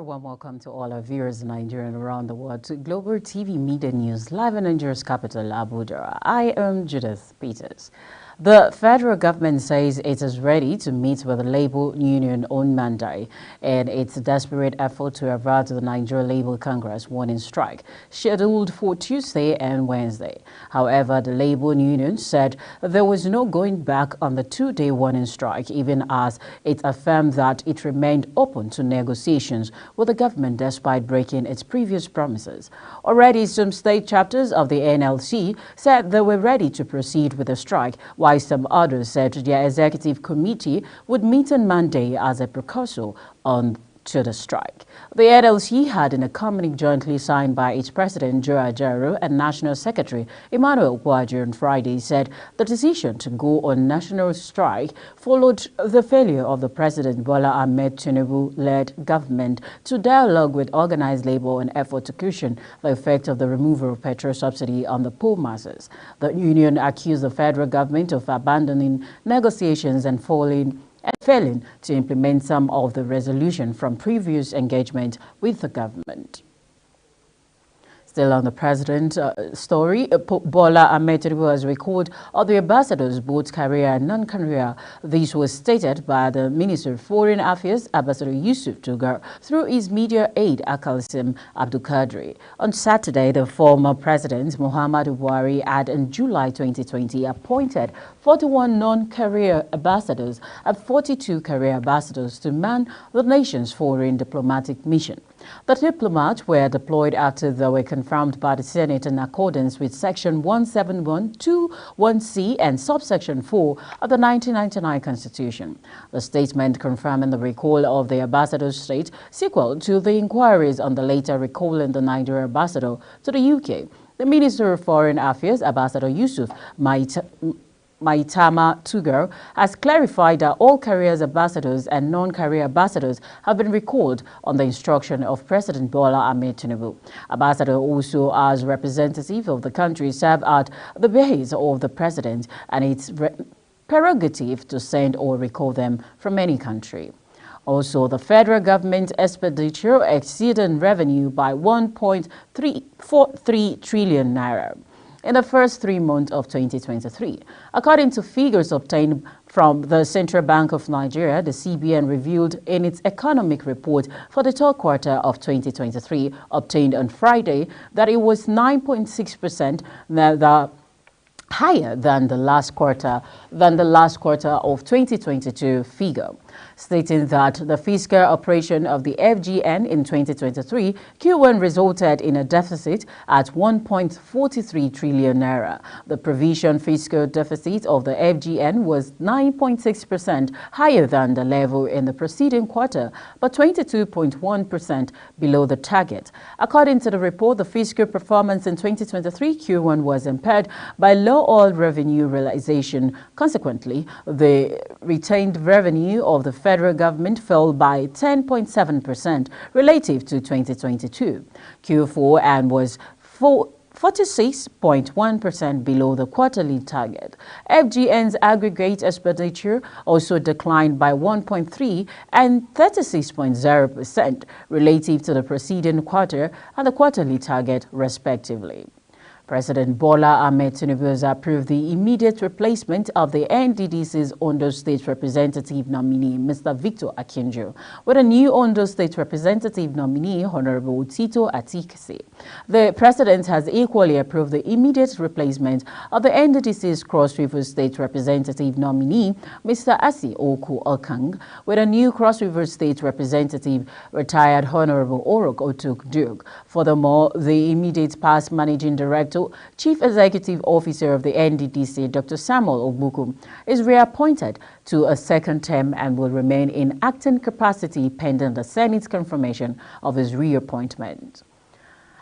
warm welcome to all our viewers in Nigeria and around the world to Global TV Media News, live in Nigeria's capital, Abuja. I am Judith Peters. The federal government says it is ready to meet with the labor union on Monday in its desperate effort to avert the Nigeria Labour Congress warning strike scheduled for Tuesday and Wednesday. However, the labor union said there was no going back on the two-day warning strike, even as it affirmed that it remained open to negotiations with the government despite breaking its previous promises. Already, some state chapters of the NLC said they were ready to proceed with the strike, while some others said their executive committee would meet on Monday as a precursor to the strike. The NLC had in a communique jointly signed by its president, Joe Ajaero, and National Secretary Emmanuel Okwaji on Friday said the decision to go on national strike followed the failure of the President Bola Ahmed Tinubu-led government to dialogue with organized labor on effort to cushion the effect of the removal of petrol subsidy on the poor masses. The union accused the federal government of abandoning negotiations and failing to implement some of the resolution from previous engagement with the government. Still on the president story, Bola Ahmed Tinubu has recalled all the ambassadors, both career and non-career. This was stated by the Minister of Foreign Affairs, Ambassador Yusuf Tugar, through his media aide, Akalsim Abdulkadri. On Saturday, the former president, Muhammadu Buhari, had in July 2020 appointed 41 non-career ambassadors and 42 career ambassadors to man the nation's foreign diplomatic mission. The diplomats were deployed after they were confirmed by the Senate in accordance with Section 171(2)(1)(c) and subsection 4 of the 1999 Constitution. The statement confirming the recall of the ambassador's state sequel to the inquiries on the later recalling the Nigerian ambassador to the UK. The Minister of Foreign Affairs, Ambassador Yusuf Maitama Tugar, has clarified that all career ambassadors and non-career ambassadors have been recalled on the instruction of President Bola Ahmed Tinubu. Ambassador also, as representative of the country, serve at the behest of the president and its prerogative to send or recall them from any country. Also, the federal government expenditure exceeded revenue by 1.343 trillion naira in the first 3 months of 2023. According to figures obtained from the Central Bank of Nigeria, the CBN revealed in its economic report for the third quarter of 2023, obtained on Friday, that it was 9.6% higher than the last quarter of 2022 figure, stating that the fiscal operation of the FGN in 2023 Q1 resulted in a deficit at 1.43 trillion naira. The provision fiscal deficit of the FGN was 9.6% higher than the level in the preceding quarter, but 22.1% below the target. According to the report, the fiscal performance in 2023 Q1 was impaired by low oil revenue realization. Consequently, the retained revenue of the federal government fell by 10.7% relative to 2022 Q4 and was 46.1% below the quarterly target. FGN's aggregate expenditure also declined by 1.3% and 36.0% relative to the preceding quarter and the quarterly target, respectively. President Bola Ahmed Tinubu has approved the immediate replacement of the NDDC's Ondo State Representative nominee, Mr. Victor Akinjo, with a new Ondo State Representative nominee, Honorable Tito Atikese. The President has equally approved the immediate replacement of the NDDC's Cross River State Representative nominee, Mr. Asi Oku Okang, with a new Cross River State Representative, retired Honorable Orok Otuk Dug. Furthermore, the immediate past Managing Director, Chief Executive Officer of the NDDC, Dr. Samuel Ogbuku, is reappointed to a second term and will remain in acting capacity pending the Senate's confirmation of his reappointment.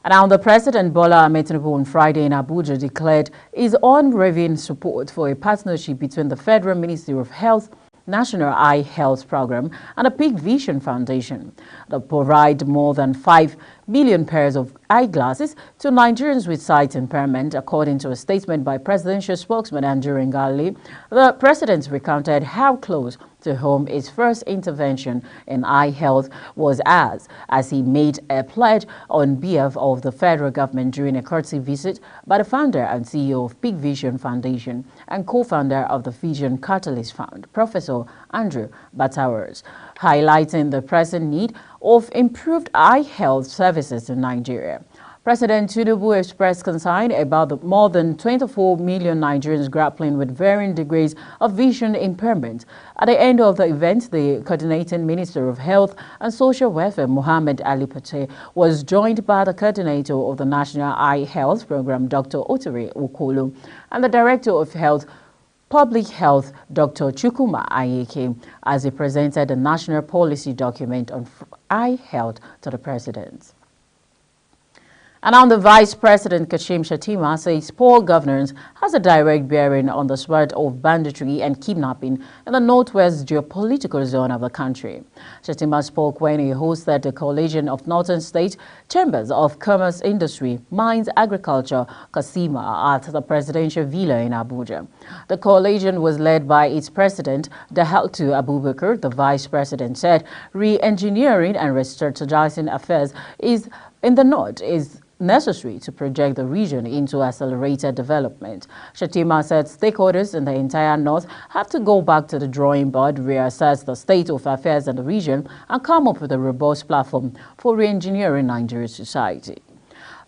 And now the President Bola Ahmed Tinubu on Friday in Abuja declared his unwavering support for a partnership between the Federal Ministry of Health National Eye Health Program, and the Peak Vision Foundation. They provide more than 5 million pairs of eyeglasses to Nigerians with sight impairment, according to a statement by presidential spokesman Andrew Ngali. The president recounted how close to home his first intervention in eye health was as he made a pledge on behalf of the federal government during a courtesy visit by the founder and CEO of Peak Vision Foundation and co-founder of the Vision Catalyst Fund, Professor Andrew Batawers, highlighting the pressing need of improved eye health services in Nigeria. President Tinubu expressed concern about the more than 24 million Nigerians grappling with varying degrees of vision impairment. At the end of the event, the coordinating Minister of Health and Social Welfare, Mohammed Ali Pate, was joined by the coordinator of the National Eye Health Program, Dr. Otere Okolo, and the Director of Public Health, Dr. Chukuma Ayeke, as he presented the national policy document on eye health to the president. And now the Vice President, Kashim Shettima, says poor governance has a direct bearing on the spread of banditry and kidnapping in the northwest geopolitical zone of the country. Shettima spoke when he hosted the Coalition of Northern State Chambers of Commerce, Industry, Mines, Agriculture, Kasima at the Presidential Villa in Abuja. The coalition was led by its president, Dahaltu Abubakar. The Vice President said re-engineering and re-strategizing affairs in the north is necessary to project the region into accelerated development. Shettima said stakeholders in the entire north have to go back to the drawing board, reassess the state of affairs in the region, and come up with a robust platform for re-engineering Nigeria's society.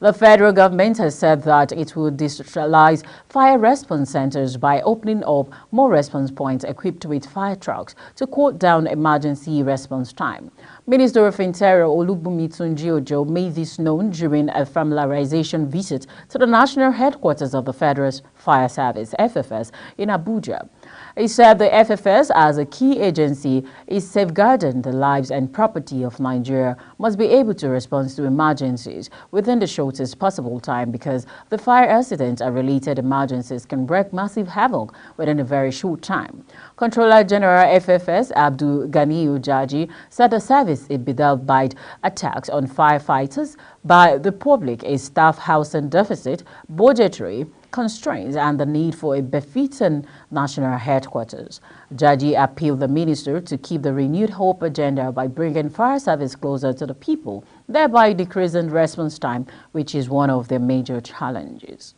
The federal government has said that it will decentralize fire response centers by opening up more response points equipped with fire trucks to cut down emergency response time. Minister of Interior Olubunmi Tunji Ojo made this known during a familiarization visit to the national headquarters of the Federal Fire Service, FFS, in Abuja. He said the FFS, as a key agency, is safeguarding the lives and property of Nigeria, must be able to respond to emergencies within the shortest possible time because the fire accidents and related emergencies can wreak massive havoc within a very short time. Controller General FFS Abdul Ganiyu Jaji said the service is bedealt by attacks on firefighters by the public, a staff housing deficit, budgetary constraints, and the need for a befitting national headquarters. Jaji appealed the minister to keep the renewed hope agenda by bringing fire service closer to the people, thereby decreasing response time, which is one of their major challenges.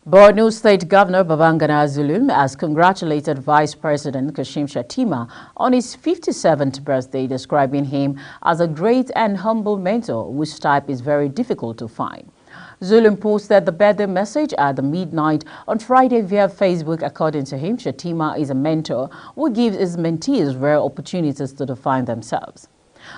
Borno State Governor Babangana Zulum has congratulated Vice President Kashim Shettima on his 57th birthday, describing him as a great and humble mentor whose type is very difficult to find. Zulum posted the birthday message at the midnight on Friday via Facebook. According to him, Shettima is a mentor who gives his mentees rare opportunities to define themselves.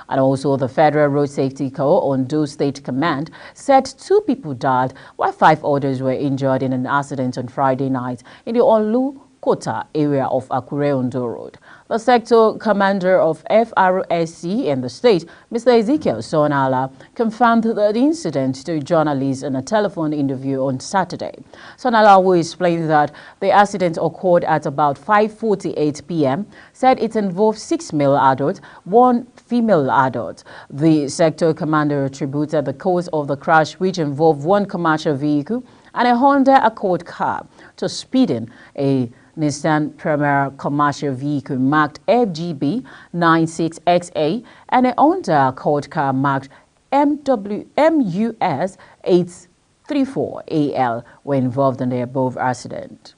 And also, the Federal Road Safety Corps Ondo State Command said 2 people died while 5 others were injured in an accident on Friday night in the Olu Kota area of Akure Ondo Road. The sector commander of FRSC in the state, Mr. Ezekiel Sonala, confirmed the incident to journalists in a telephone interview on Saturday. Sonala, who explained that the accident occurred at about 5:48 p.m., said it involved 6 male adults, 1 female adult. The sector commander attributed the cause of the crash, which involved 1 commercial vehicle and a Honda Accord car, to speeding a Nissan Premier commercial vehicle marked FGB 96XA and a Honda Accord car marked MUS 834AL were involved in the above accident.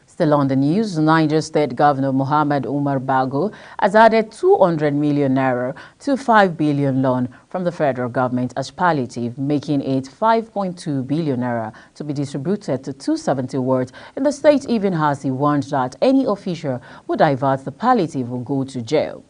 Still on the news, Niger State Governor Mohammed Umar Bago has added 200 million naira to 5 billion loan from the federal government as palliative, making it 5.2 billion naira to be distributed to 270 wards in the state, even as he warned that any official who diverts the palliative will go to jail.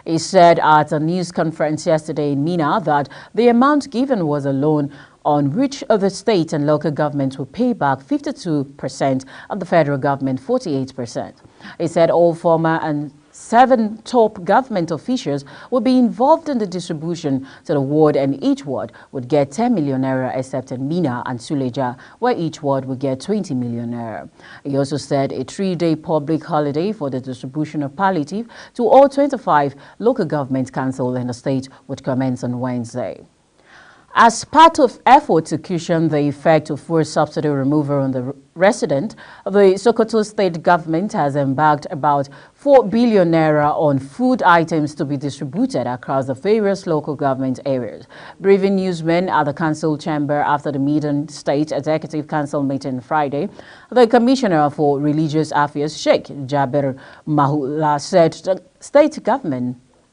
He said at a news conference yesterday in Mina that the amount given was a loan on which the state and local governments will pay back 52% and the federal government 48%. He said all former and 7 top government officials will be involved in the distribution to the ward, and each ward would get 10 million naira except in Mina and Suleja, where each ward would get 20 million naira. He also said a 3-day public holiday for the distribution of palliative to all 25 local government councils in the state would commence on Wednesday. As part of effort to cushion the effect of fuel subsidy removal on the resident, the Sokoto state government has embarked about 4 billion naira on food items to be distributed across the various local government areas. Briefing newsmen at the council chamber after the Medan State Executive Council meeting Friday, the Commissioner for Religious Affairs, Sheikh Jabir Mahula, said the state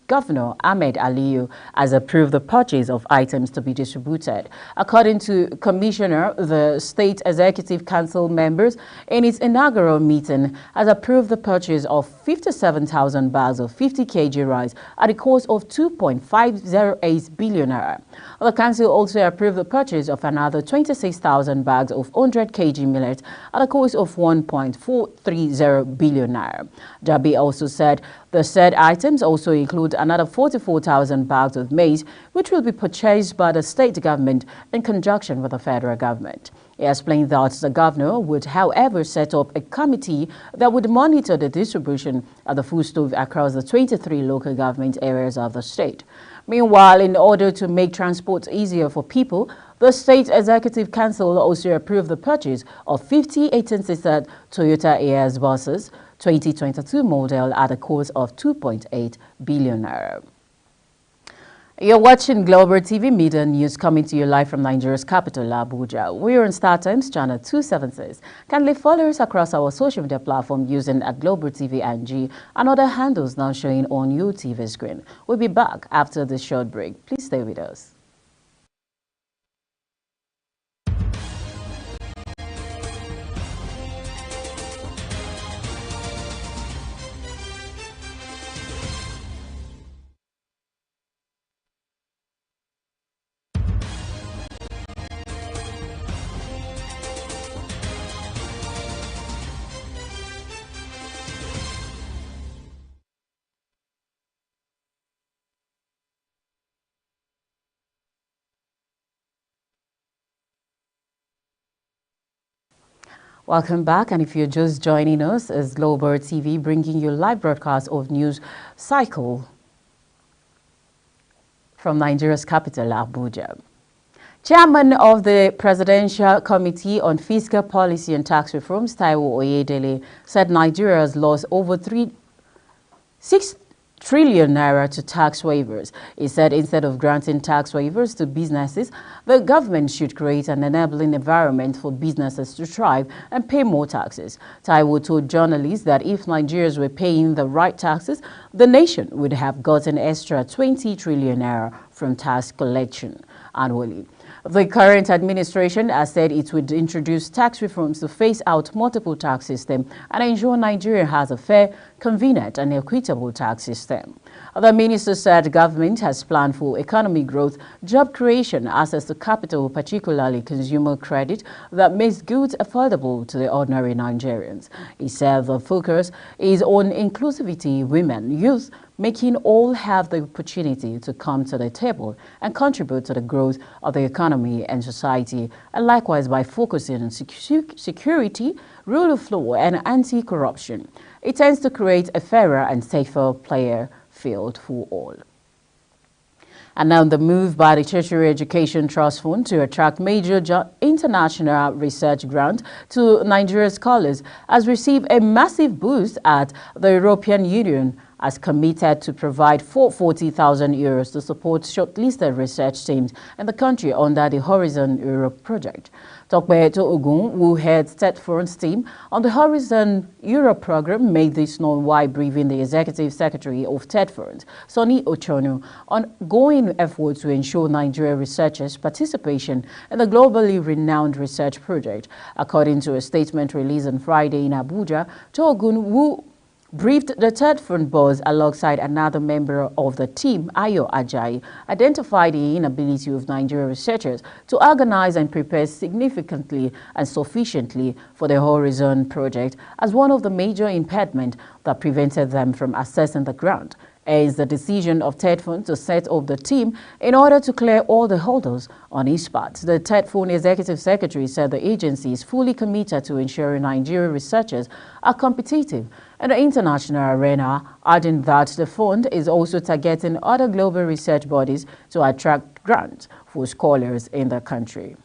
Governor Ahmed Aliyu has approved the purchase of items to be distributed. According to Commissioner, the State Executive Council members in its inaugural meeting has approved the purchase of 57,000 bags of 50 kg rice at a cost of 2.508 billion naira. The council also approved the purchase of another 26,000 bags of 100 kg millet at a cost of 1.430 billion naira. Jabi also said the said items also include another 44,000 bags of maize, which will be purchased by the state government in conjunction with the federal government. He explained that the governor would, however, set up a committee that would monitor the distribution of the foodstuff across the 23 local government areas of the state. Meanwhile, in order to make transport easier for people, the State Executive Council also approved the purchase of 50 18-seater Toyota Airz buses, 2022 model, at a cost of 2.8 billion naira. You're watching Global TV Media News, coming to you live from Nigeria's capital, Abuja. We're on StarTimes channel 276. Kindly follow us across our social media platform using @Global TV NG and other handles now showing on your TV screen. We'll be back after this short break. Please stay with us. Welcome back, and if you're just joining us, it's Global TV bringing you live broadcast of news cycle from Nigeria's capital, Abuja. Chairman of the Presidential Committee on Fiscal Policy and Tax Reforms, Taiwo Oyedele, said Nigeria has lost over 6 trillion naira to tax waivers. He said instead of granting tax waivers to businesses, the government should create an enabling environment for businesses to thrive and pay more taxes. Taiwo told journalists that if Nigerians were paying the right taxes, the nation would have gotten extra 20 trillion naira from tax collection annually. The current administration has said it would introduce tax reforms to phase out multiple tax system and ensure Nigeria has a fair, convenient and equitable tax system. The minister said government has planned for economic growth, job creation, access to capital, particularly consumer credit, that makes goods affordable to the ordinary Nigerians. He said the focus is on inclusivity, women, youth, making all have the opportunity to come to the table and contribute to the growth of the economy and society, and likewise by focusing on security, rule of law, and anti-corruption. It tends to create a fairer and safer player field for all. And now the move by the Tertiary Education Trust Fund to attract major international research grant to Nigeria's scholars has received a massive boost at the European Union, has committed to provide 440,000 euros to support shortlisted research teams in the country under the Horizon Europe project. Tokpeto Ogun, who heads TETFund's team on the Horizon Europe program, made this known while briefing the Executive Secretary of TETFund, Sonny Ochonu, on ongoing efforts to ensure Nigerian researchers' participation in the globally renowned research project. According to a statement released on Friday in Abuja, Togun, who briefed the third front boss alongside another member of the team, Ayo Ajayi, identified the inability of Nigerian researchers to organize and prepare significantly and sufficiently for the Horizon project as one of the major impediments that prevented them from accessing the ground. Is the decision of TEDFund to set up the team in order to clear all the hurdles on its part. The TEDFund Executive Secretary said the agency is fully committed to ensuring Nigerian researchers are competitive in the international arena, adding that the fund is also targeting other global research bodies to attract grants for scholars in the country.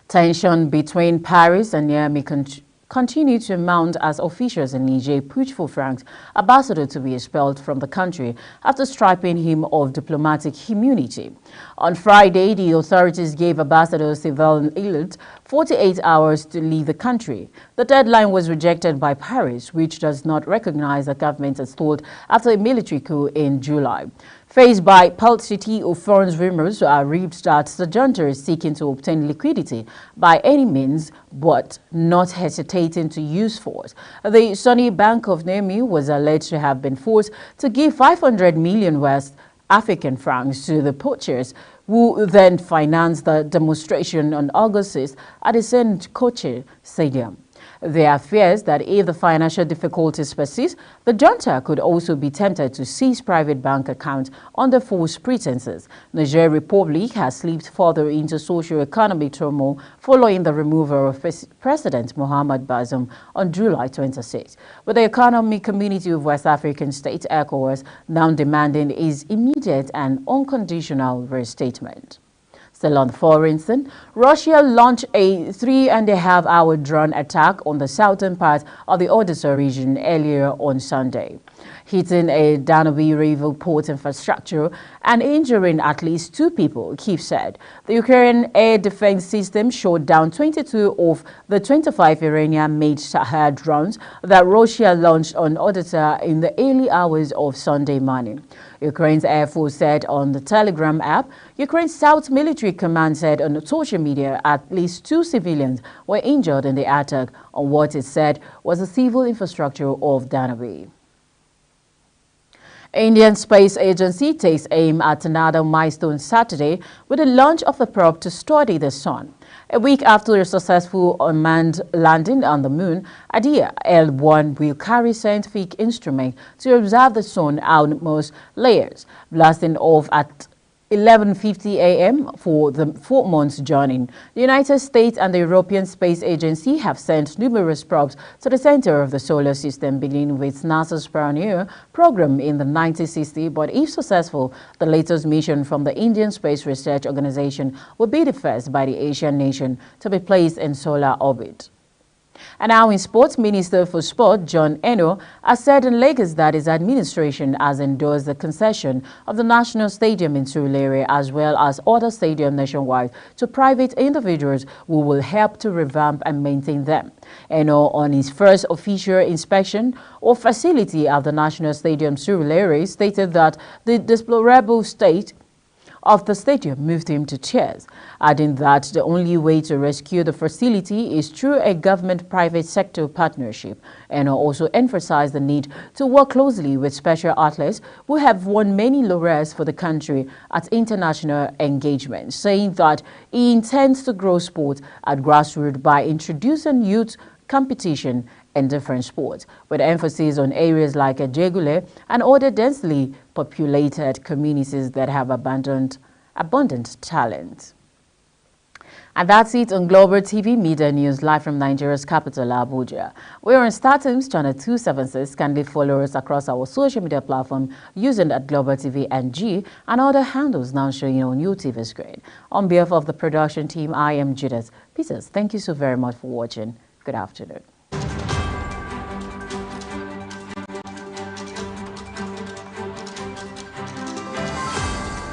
Tension between Paris and Niamey continue to mount as officials in Niger push for France's ambassador to be expelled from the country after stripping him of diplomatic immunity. On Friday, the authorities gave Ambassador Sylvain Hillet 48 hours to leave the country. The deadline was rejected by Paris, which does not recognize the government installed after a military coup in July. Faced by publicity of foreign rumors are reports that the junta is seeking to obtain liquidity by any means, but not hesitating to use force. The Sunny Bank of Niamey was alleged to have been forced to give 500 million West African francs to the poachers, who then financed the demonstration on August 6th at the St. Koche Stadium. There are fears that if the financial difficulties persist, the junta could also be tempted to seize private bank accounts under false pretenses. Niger Republic has slipped further into socio-economic turmoil following the removal of President Mohamed Bazoum on July 26, with the Economic Community of West African States, ECOWAS, now demanding his immediate and unconditional reinstatement. Still on the foreign scene, Russia launched a 3.5-hour drone attack on the southern part of the Odessa region earlier on Sunday, hitting a Danube River port infrastructure and injuring at least 2 people, Kyiv said. The Ukrainian air defense system shot down 22 of the 25 Iranian-made Shahed drones that Russia launched on Odessa in the early hours of Sunday morning. Ukraine's Air Force said on the Telegram app. Ukraine's South Military Command said on social media at least 2 civilians were injured in the attack on what it said was the civil infrastructure of Danube. Indian Space Agency takes aim at another milestone Saturday with the launch of a probe to study the sun. A week after a successful unmanned landing on the moon, Adia L1 will carry scientific instruments to observe the sun's outermost layers, blasting off at 11:50 a.m. for the 4 months journey. The United States and the European Space Agency have sent numerous probes to the center of the solar system, beginning with NASA's Pioneer program in the 1960s. But if successful, the latest mission from the Indian Space Research Organization will be the first by the Asian nation to be placed in solar orbit. And now in sports, Minister for Sport John Eno has said in Lagos that his administration has endorsed the concession of the National Stadium in Surulere as well as other stadiums nationwide to private individuals who will help to revamp and maintain them. Eno, on his first official inspection of facility at the National Stadium Surulere, stated that the deplorable state of the stadium moved him to tears, adding that the only way to rescue the facility is through a government-private sector partnership, and also emphasized the need to work closely with special athletes who have won many laurels for the country at international engagements, saying that he intends to grow sport at grassroots by introducing youth competition in different sports, with emphasis on areas like Ejegule and other densely populated communities that have abundant talent. And that's it on Global TV Media News, live from Nigeria's capital, Abuja. We're on StarTimes channel 276. Kindly follow us across our social media platform using at Global TV NG and other handles now showing on your TV screen. On behalf of the production team, I am Judith Peters. Thank you so very much for watching. Good afternoon.